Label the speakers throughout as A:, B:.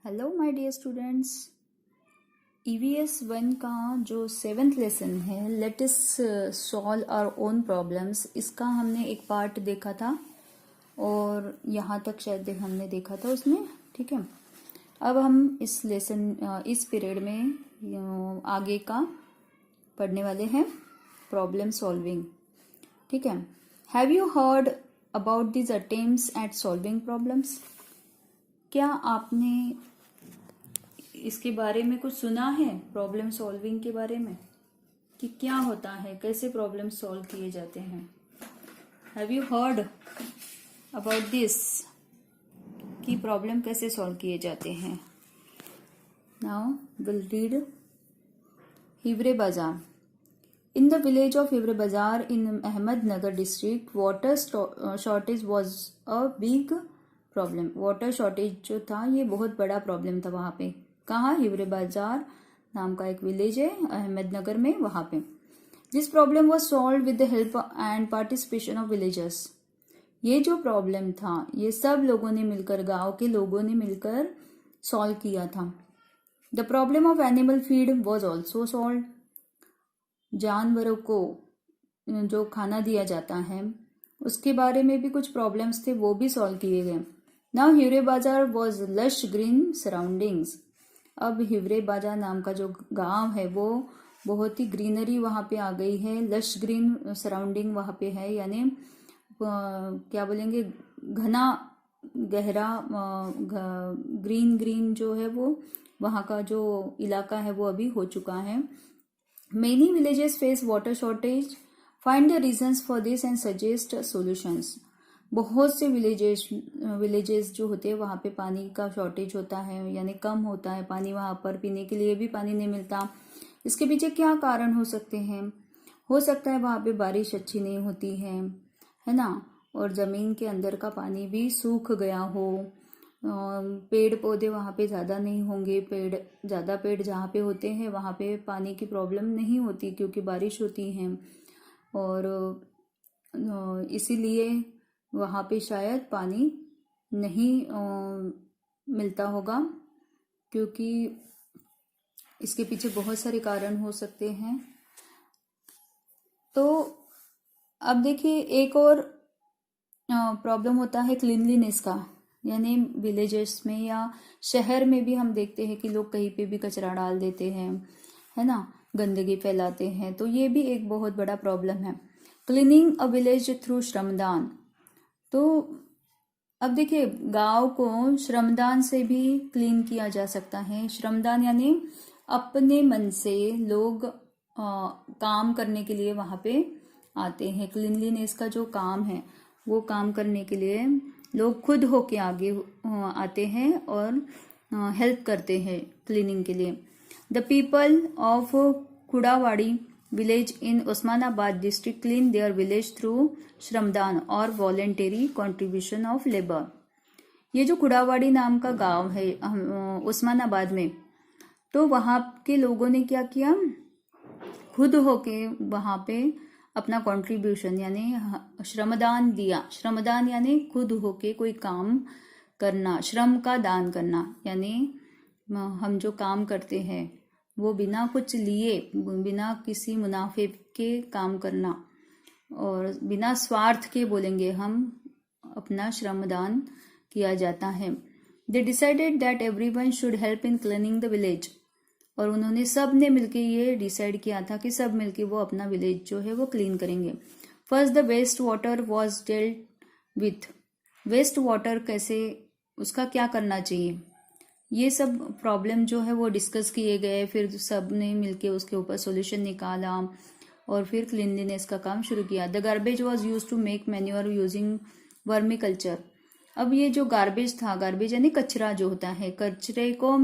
A: Hello my dear students. EVS 1 का जो 7th lesson है, let us solve our own problems, इसका हमने एक पार्ट देखा था और यहाँ तक शायद हमने देखा था उसमें। ठीक है, अब हम इस पीरियड में आगे का पढ़ने वाले हैं, प्रॉब्लम सॉल्विंग। ठीक है, have you heard about this attempts eight solving problems? क्या आपने इसके बारे में कुछ सुना है, प्रॉब्लम सॉल्विंग के बारे में, कि क्या होता है, कैसे प्रॉब्लम सॉल्व किए जाते हैं? Have you heard about this कि प्रॉब्लम कैसे सॉल्व किए जाते हैं? नाउ विल रीड हिवरे बाजार। In the village of Hivre Bazar in Ahmednagar district, water shortage was a big problem. Water shortage जो था ये बहुत बड़ा प्रॉब्लम था वहाँ पे। कहाँ? हिवरे बाजार नाम का एक विलेज है अहमदनगर में, वहाँ पे। This problem was solved with the help and participation of villagers. ये जो प्रॉब्लम था ये सब लोगों ने मिलकर, गांव के लोगों ने मिलकर सॉल्व किया था। The problem of animal feed was also solved. जानवरों को जो खाना दिया जाता है उसके बारे में भी कुछ प्रॉब्लम्स थे, वो भी सॉल्व किए गए। नाउ हिवरे बाजार वॉज लश ग्रीन सराउंडिंग्स। अब हिवरे बाजार नाम का जो गांव है वो बहुत ही ग्रीनरी वहाँ पे आ गई है, लश ग्रीन सराउंडिंग वहाँ पे है, यानी क्या बोलेंगे, घना गहरा ग्रीन जो है वो वहाँ का जो इलाका है वो अभी हो चुका है। Many villages face water shortage. Find the reasons for this and suggest solutions. बहुत से विलेजेस जो होते हैं वहाँ पे पानी का शॉर्टेज होता है, यानी कम होता है पानी, वहाँ पर पीने के लिए भी पानी नहीं मिलता। इसके पीछे क्या कारण हो सकते हैं? हो सकता है वहाँ पे बारिश अच्छी नहीं होती है ना, और ज़मीन के अंदर का पानी भी सूख गया हो, पेड़ पौधे वहाँ पे ज़्यादा नहीं होंगे, ज़्यादा पेड़ जहाँ पे होते हैं वहाँ पे पानी की प्रॉब्लम नहीं होती क्योंकि बारिश होती है, और इसीलिए वहाँ पे शायद पानी नहीं मिलता होगा, क्योंकि इसके पीछे बहुत सारे कारण हो सकते हैं। तो अब देखिए, एक और प्रॉब्लम होता है क्लीनलीनेस का, यानी विलेजेस में या शहर में भी हम देखते हैं कि लोग कहीं पे भी कचरा डाल देते हैं, है ना, गंदगी फैलाते हैं, तो ये भी एक बहुत बड़ा प्रॉब्लम है। क्लीनिंग अ विलेज थ्रू श्रमदान। तो अब देखिए, गांव को श्रमदान से भी क्लीन किया जा सकता है। श्रमदान यानी अपने मन से लोग काम करने के लिए वहाँ पे आते हैं। क्लीनलीनेस का जो काम है वो काम करने के लिए लोग खुद होके आगे आते हैं और हेल्प करते हैं क्लीनिंग के लिए। The people of Khudawadi village in Osmanabad district clean their village through shramdaan और वॉलेंटरी कंट्रीब्यूशन ऑफ लेबर। ये जो खुड़ावाड़ी नाम का गांव है उस्मानाबाद में, तो वहाँ के लोगों ने क्या किया, खुद होके वहाँ पे अपना कंट्रीब्यूशन यानी श्रमदान दिया। श्रमदान यानी खुद होके कोई काम करना, श्रम का दान करना, यानी हम जो काम करते हैं वो बिना कुछ लिए, बिना किसी मुनाफे के काम करना, और बिना स्वार्थ के बोलेंगे हम, अपना श्रमदान किया जाता है। They decided that everyone should help in cleaning the village. और उन्होंने सब ने मिलके ये डिसाइड किया था कि सब मिलके वो अपना विलेज जो है वो क्लीन करेंगे। First the waste water was dealt with. Waste water कैसे, उसका क्या करना चाहिए, ये सब प्रॉब्लम जो है वो डिस्कस किए गए, फिर सब ने मिलके उसके ऊपर सॉल्यूशन निकाला और फिर क्लीनलीनेस का काम शुरू किया। The garbage was used to make manure using vermiculture. अब ये जो गार्बेज था, गार्बेज यानी कचरा जो होता है, कचरे को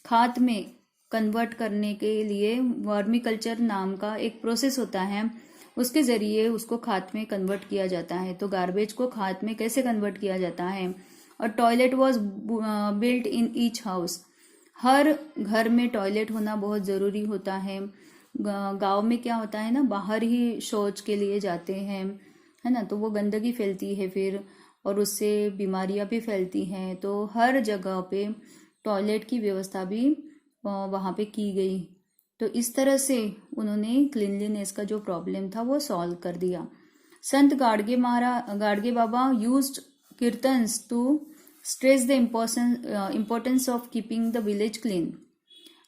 A: खाद में कन्वर्ट करने के लिए वर्मी कल्चर नाम का एक प्रोसेस होता है, उसके जरिए उसको खाद में कन्वर्ट किया जाता है। तो गार्बेज को खाद में कैसे कन्वर्ट किया जाता है। और toilet was built in each house. हर घर में टॉयलेट होना बहुत ज़रूरी होता है। गांव में क्या होता है ना, बाहर ही शौच के लिए जाते हैं, है ना, तो वो गंदगी फैलती है फिर, और उससे बीमारियां भी फैलती हैं। तो हर जगह पे टॉयलेट की व्यवस्था भी वहाँ पे की गई। तो इस तरह से उन्होंने क्लीनलीनेस का जो प्रॉब्लम था वो सॉल्व कर दिया। Sant Gadge Baba used kirtans to stress the importance of keeping the village clean.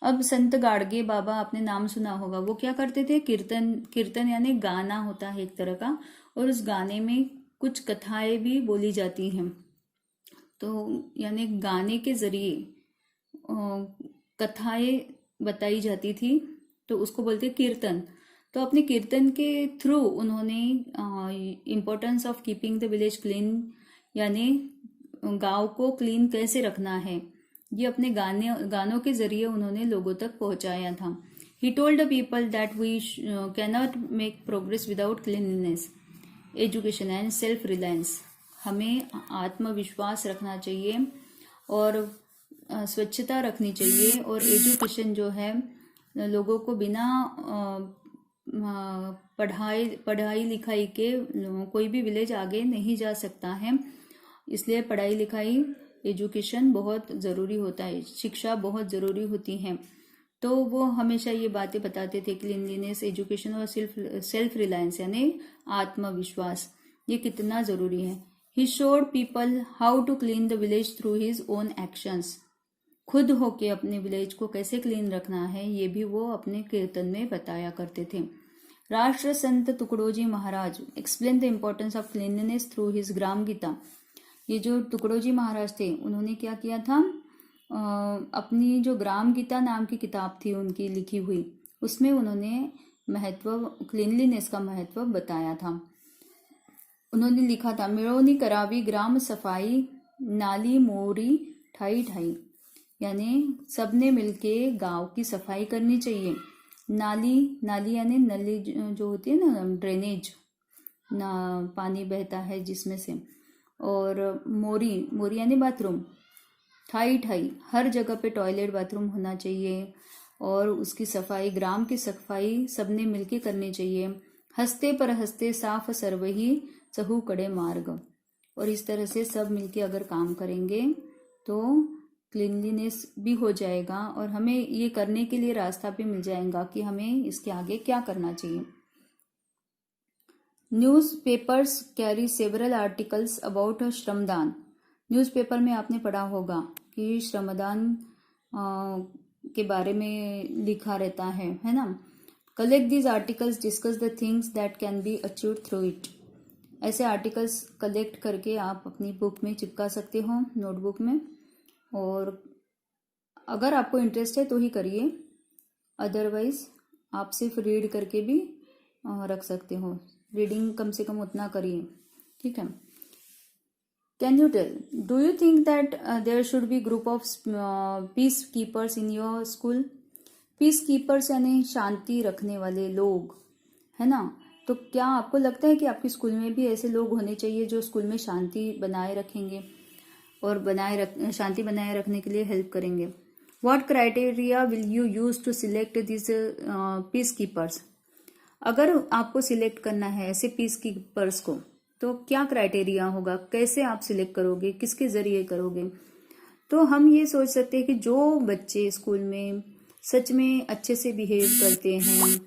A: अब संत गाडगे बाबा, आपने नाम सुना होगा, वो क्या करते थे, कीर्तन यानी गाना होता है एक तरह का, और उस गाने में कुछ कथाएं भी बोली जाती हैं। तो यानी गाने के जरिए कथाएं बताई जाती थी, तो उसको बोलते कीर्तन। तो अपने कीर्तन के थ्रू उन्होंने importance of keeping the village clean, यानी गांव को क्लीन कैसे रखना है, ये अपने गानों के जरिए उन्होंने लोगों तक पहुंचाया था। He told the people that we cannot make progress without cleanliness, education and self reliance. हमें आत्मविश्वास रखना चाहिए और स्वच्छता रखनी चाहिए, और एजुकेशन जो है, लोगों को बिना पढ़ाई लिखाई के कोई भी विलेज आगे नहीं जा सकता है। इसलिए पढ़ाई लिखाई, एजुकेशन बहुत ज़रूरी होता है, शिक्षा बहुत ज़रूरी होती है। तो वो हमेशा ये बातें बताते थे, क्लीनलीनेस, एजुकेशन और सेल्फ रिलायंस यानी आत्मविश्वास, ये कितना ज़रूरी है। He showed people how to clean the village through his own actions. खुद होके अपने विलेज को कैसे क्लीन रखना है, ये भी वो अपने कीर्तन में बताया करते थे। Rashtra Sant Tukdoji Maharaj explain the importance of cleanliness through his Gram Geeta. ये जो तुकडोजी महाराज थे, उन्होंने क्या किया था, अपनी जो ग्राम गीता नाम की किताब थी उनकी लिखी हुई, उसमें उन्होंने क्लीनलीनेस का महत्व बताया था। उन्होंने लिखा था, मिळोनी करावी ग्राम सफाई, नाली मोरी ठाई ठाई, यानी सबने मिलके गांव की सफाई करनी चाहिए। नाली यानी नली जो होती है ना, ड्रेनेज ना, पानी बहता है जिसमें से, और मोरी यानी बाथरूम, ठाई हर जगह पे टॉयलेट बाथरूम होना चाहिए, और उसकी सफाई, ग्राम की सफाई सबने मिलके करनी चाहिए। हंसते पर हंसते साफ सरवही चहु कड़े मार्ग। और इस तरह से सब मिलके अगर काम करेंगे तो क्लीनलीनेस भी हो जाएगा, और हमें ये करने के लिए रास्ता भी मिल जाएगा कि हमें इसके आगे क्या करना चाहिए। Newspapers carry several articles about श्रमदान। न्यूज़पेपर में आपने पढ़ा होगा कि श्रमदान के बारे में लिखा रहता है ना। Collect these articles, discuss the things that can be achieved through it. ऐसे आर्टिकल्स कलेक्ट करके आप अपनी बुक में चिपका सकते हो, नोटबुक में, और अगर आपको इंटरेस्ट है तो ही करिए, अदरवाइज आप सिर्फ रीड करके भी रख सकते हो। रीडिंग कम से कम उतना करिए, ठीक है। Can you tell, do you think that there should be group of peacekeepers in your school? Peacekeepers यानी शांति रखने वाले लोग, है ना। तो क्या आपको लगता है कि आपके स्कूल में भी ऐसे लोग होने चाहिए जो स्कूल में शांति बनाए रखेंगे और शांति बनाए रखने के लिए हेल्प करेंगे? What criteria will you use to select this peacekeepers? अगर आपको सिलेक्ट करना है ऐसे पीस कीपर्स को, तो क्या क्राइटेरिया होगा, कैसे आप सिलेक्ट करोगे, किसके जरिए करोगे? तो हम ये सोच सकते हैं कि जो बच्चे स्कूल में सच में अच्छे से बिहेव करते हैं,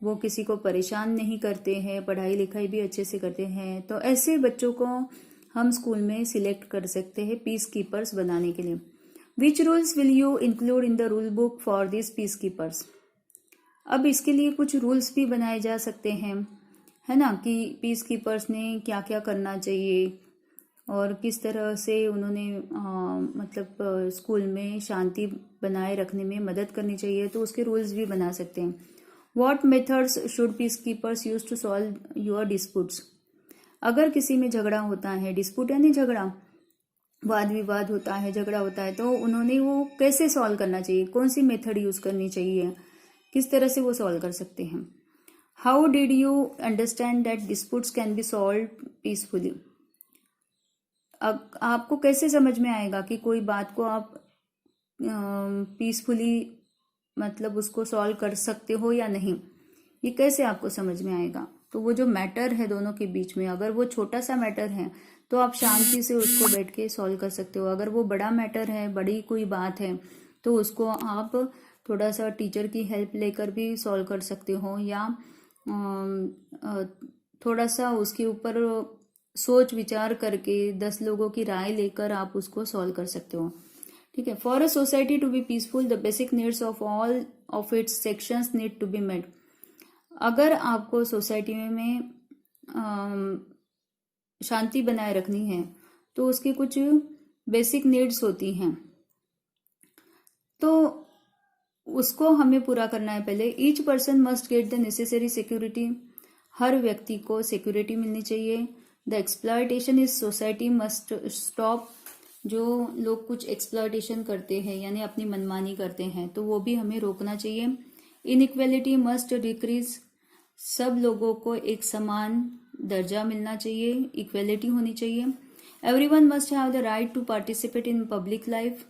A: वो किसी को परेशान नहीं करते हैं, पढ़ाई लिखाई भी अच्छे से करते हैं, तो ऐसे बच्चों को हम स्कूल में सिलेक्ट कर सकते हैं पीस कीपर्स बनाने के लिए। Which rules will you include in the rule book for this peace keepers? अब इसके लिए कुछ रूल्स भी बनाए जा सकते हैं, है ना, कि पीस कीपर्स ने क्या क्या करना चाहिए और किस तरह से उन्होंने मतलब स्कूल में शांति बनाए रखने में मदद करनी चाहिए, तो उसके रूल्स भी बना सकते हैं। What methods should peacekeepers use to solve your disputes? अगर किसी में झगड़ा होता है, डिस्प्यूट यानी झगड़ा, वाद विवाद होता है, झगड़ा होता है, तो उन्होंने वो कैसे सॉल्व करना चाहिए, कौन सी मेथड यूज करनी चाहिए, किस तरह से वो सॉल्व कर सकते हैं। How did you understand that disputes can be solve peacefully? आपको कैसे समझ में आएगा कि कोई बात को आप पीसफुली मतलब उसको सॉल्व कर सकते हो या नहीं, ये कैसे आपको समझ में आएगा? तो वो जो मैटर है दोनों के बीच में, अगर वो छोटा सा मैटर है तो आप शांति से उसको बैठ के सॉल्व कर सकते हो। अगर वो बड़ा मैटर है, बड़ी कोई बात है, तो उसको आप थोड़ा सा टीचर की हेल्प लेकर भी सॉल्व कर सकते हो, या थोड़ा सा उसके ऊपर सोच विचार करके 10 लोगों की राय लेकर आप उसको सॉल्व कर सकते हो। ठीक है। For a society to be peaceful the basic needs of all of its sections need to be met. अगर आपको सोसाइटी में शांति बनाए रखनी है तो उसकी कुछ बेसिक नीड्स होती हैं, तो उसको हमें पूरा करना है। पहले each person must get the necessary security. हर व्यक्ति को सिक्योरिटी मिलनी चाहिए। The exploitation is society must stop. जो लोग कुछ एक्सप्लॉयटेशन करते हैं यानी अपनी मनमानी करते हैं, तो वो भी हमें रोकना चाहिए। Inequality must decrease. सब लोगों को एक समान दर्जा मिलना चाहिए, इक्वेलिटी होनी चाहिए। Everyone must have the right to participate in public life.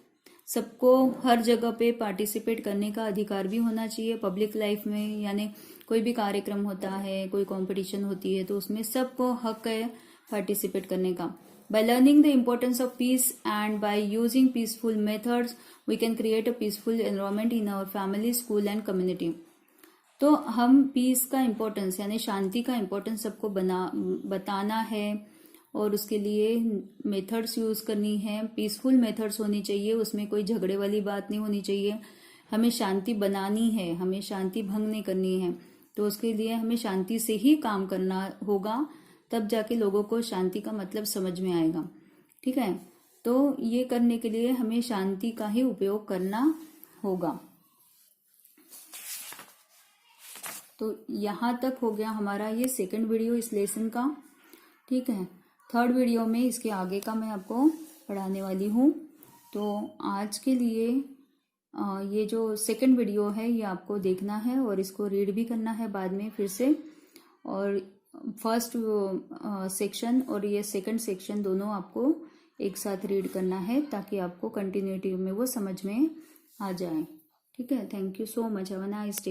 A: सबको हर जगह पे पार्टिसिपेट करने का अधिकार भी होना चाहिए पब्लिक लाइफ में, यानी कोई भी कार्यक्रम होता है, कोई कंपटीशन होती है, तो उसमें सबको हक है पार्टिसिपेट करने का। By learning the importance of peace and by using peaceful methods, we can create a peaceful environment in our family, school and community. तो हम पीस का इम्पोर्टेंस यानी शांति का इम्पोर्टेंस सबको बताना है और उसके लिए मेथड्स यूज करनी है। पीसफुल मेथड्स होनी चाहिए, उसमें कोई झगड़े वाली बात नहीं होनी चाहिए। हमें शांति बनानी है, हमें शांति भंग नहीं करनी है, तो उसके लिए हमें शांति से ही काम करना होगा, तब जाके लोगों को शांति का मतलब समझ में आएगा। ठीक है। तो ये करने के लिए हमें शांति का ही उपयोग करना होगा। तो यहाँ तक हो गया हमारा ये सेकंड वीडियो इस लेसन का। ठीक है। थर्ड वीडियो में इसके आगे का मैं आपको पढ़ाने वाली हूँ। तो आज के लिए ये जो सेकंड वीडियो है ये आपको देखना है और इसको रीड भी करना है बाद में फिर से। और फर्स्ट सेक्शन और ये सेकंड सेक्शन दोनों आपको एक साथ रीड करना है ताकि आपको कंटिन्यूटी में वो समझ में आ जाए। ठीक है। Thank you so much. Have a nice day.